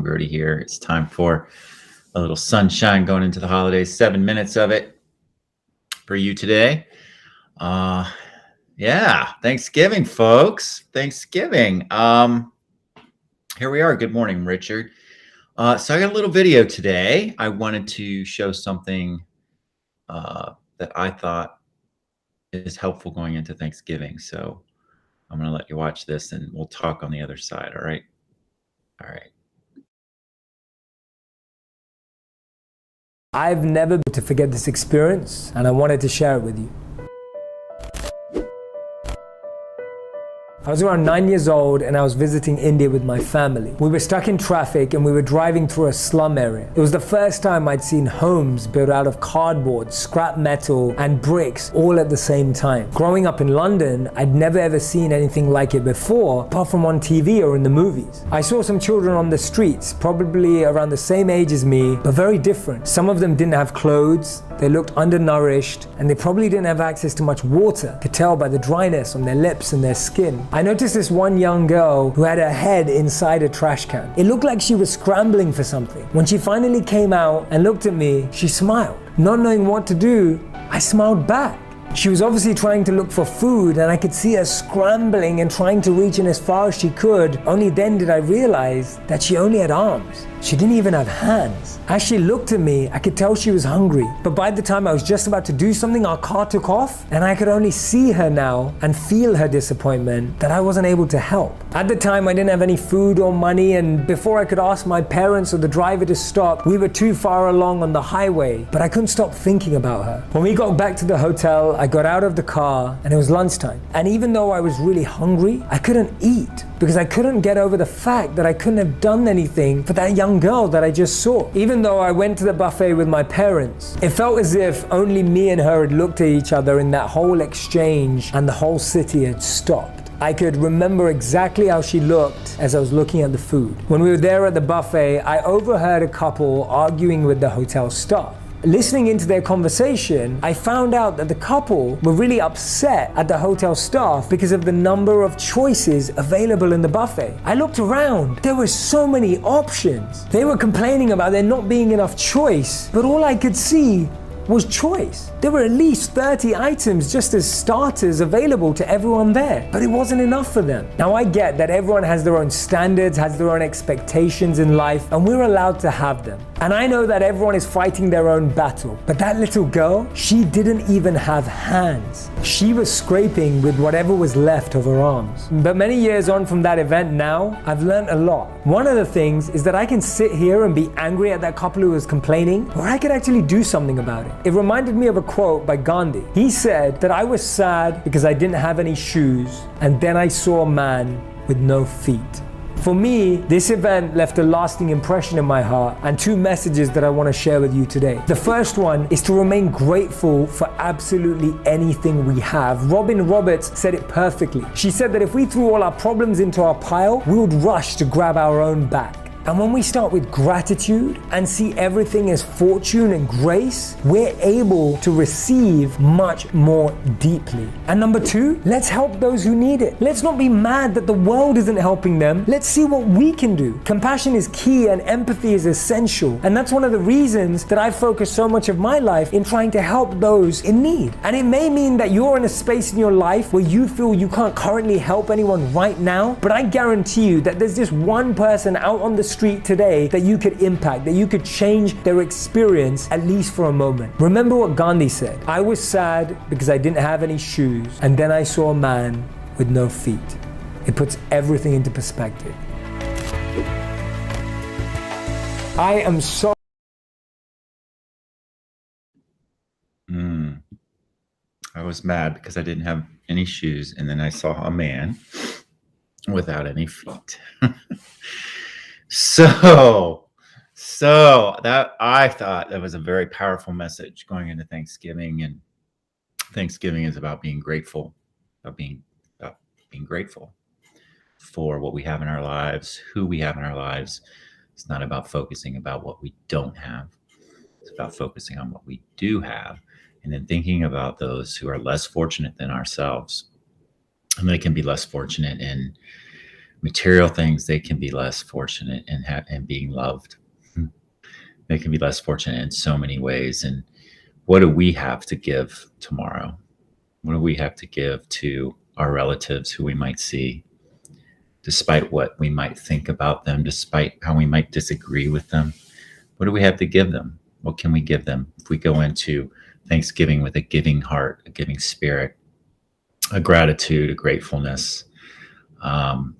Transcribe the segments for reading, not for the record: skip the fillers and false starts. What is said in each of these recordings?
Grody here. It's time for a little sunshine going into the holidays. 7 minutes of it for you today. Yeah, Thanksgiving, folks. Thanksgiving. Here we are. Good morning, Richard. So I got a little video today. I wanted to show something that I thought is helpful going into Thanksgiving. So I'm going to let you watch this and we'll talk on the other side. All right. All right. I've never been able to forget this experience, and I wanted to share it with you. I was around 9 years old and I was visiting India with my family. We were stuck in traffic and we were driving through a slum area. It was the first time I'd seen homes built out of cardboard, scrap metal, and bricks all at the same time. Growing up in London, I'd never ever seen anything like it before, apart from on TV or in the movies. I saw some children on the streets, probably around the same age as me, but very different. Some of them didn't have clothes, they looked undernourished, and they probably didn't have access to much water. Could tell by the dryness on their lips and their skin. I noticed this one young girl who had her head inside a trash can. It looked like she was scrambling for something. When she finally came out and looked at me, she smiled. Not knowing what to do, I smiled back. She was obviously trying to look for food, and I could see her scrambling and trying to reach in as far as she could. Only then did I realize that she only had arms. She didn't even have hands. As she looked at me, I could tell she was hungry. But by the time I was just about to do something, our car took off, and I could only see her now and feel her disappointment that I wasn't able to help. At the time, I didn't have any food or money, and before I could ask my parents or the driver to stop, we were too far along on the highway, but I couldn't stop thinking about her. When we got back to the hotel, I got out of the car and it was lunchtime. And even though I was really hungry, I couldn't eat because I couldn't get over the fact that I couldn't have done anything for that young girl that I just saw. Even though I went to the buffet with my parents, it felt as if only me and her had looked at each other in that whole exchange and the whole city had stopped. I could remember exactly how she looked as I was looking at the food. When we were there at the buffet, I overheard a couple arguing with the hotel staff. Listening into their conversation, I found out that the couple were really upset at the hotel staff because of the number of choices available in the buffet. I looked around, there were so many options. They were complaining about there not being enough choice, but all I could see was choice. There were at least 30 items just as starters available to everyone there, but it wasn't enough for them. Now I get that everyone has their own standards, has their own expectations in life, and we're allowed to have them. And I know that everyone is fighting their own battle, but that little girl, she didn't even have hands. She was scraping with whatever was left of her arms. But many years on from that event now, I've learned a lot. One of the things is that I can sit here and be angry at that couple who was complaining, or I could actually do something about it. It reminded me of a quote by Gandhi. He said that I was sad because I didn't have any shoes, and then I saw a man with no feet. For me, this event left a lasting impression in my heart and two messages that I want to share with you today. The first one is to remain grateful for absolutely anything we have. Robin Roberts said it perfectly. She said that if we threw all our problems into our pile, we would rush to grab our own back. And when we start with gratitude and see everything as fortune and grace, we're able to receive much more deeply. And number two, let's help those who need it. Let's not be mad that the world isn't helping them. Let's see what we can do. Compassion is key and empathy is essential. And that's one of the reasons that I focus so much of my life in trying to help those in need. And it may mean that you're in a space in your life where you feel you can't currently help anyone right now, but I guarantee you that there's just one person out on the street today that you could impact, that you could change their experience at least for a moment. Remember what Gandhi said, I was sad because I didn't have any shoes, and then I saw a man with no feet. It puts everything into perspective. I am so I was mad because I didn't have any shoes, and then I saw a man without any feet. So that I thought that was a very powerful message going into Thanksgiving, and Thanksgiving is about being grateful, about being grateful for what we have in our lives, who we have in our lives. It's not about focusing about what we don't have. It's about focusing on what we do have, and then thinking about those who are less fortunate than ourselves. And they can be less fortunate in material things, they can be less fortunate in being loved. They can be less fortunate in so many ways. And what do we have to give tomorrow? What do we have to give to our relatives who we might see, despite what we might think about them, despite how we might disagree with them? What do we have to give them? What can we give them? If we go into Thanksgiving with a giving heart, a giving spirit, a gratitude, a gratefulness,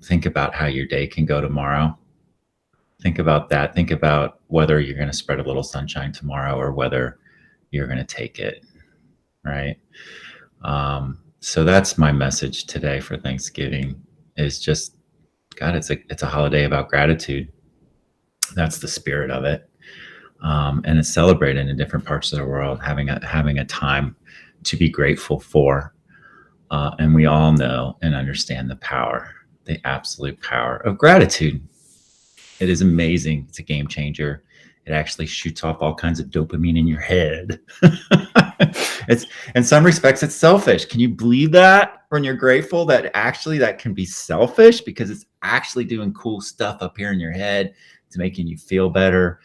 think about how your day can go tomorrow. Think about that. Think about whether you're going to spread a little sunshine tomorrow or whether you're going to take it, right? So that's my message today for Thanksgiving, is just, God, it's a holiday about gratitude. That's the spirit of it. And it's celebrated in different parts of the world, having a time to be grateful for. And we all know and understand the power, the absolute power of gratitude. It is amazing. It's a game changer. It actually shoots off all kinds of dopamine in your head. It's, in some respects, it's selfish. Can you believe that? When you're grateful, that actually that can be selfish, because it's actually doing cool stuff up here in your head. It's making you feel better,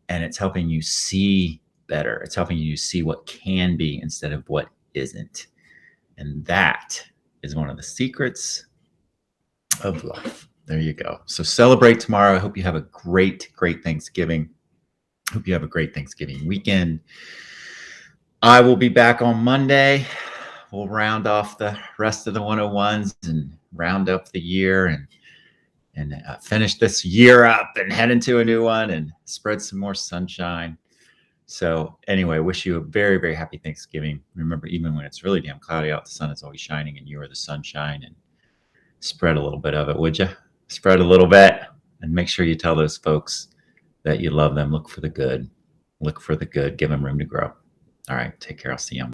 and it's helping you see better. It's helping you see what can be instead of what isn't. And that is one of the secrets of life. There you go. So celebrate tomorrow. I hope you have a great, great Thanksgiving. Hope you have a great Thanksgiving weekend. I will be back on Monday. We'll round off the rest of the 101s and round up the year and finish this year up and head into a new one and spread some more sunshine. So anyway, wish you a very, very happy Thanksgiving. Remember, even when it's really damn cloudy out, the sun is always shining, and you are the sunshine. And spread a little bit of it, would you? Spread a little bit, and make sure you tell those folks that you love them. Look for the good. Look for the good. Give them room to grow. All right. Take care. I'll see you.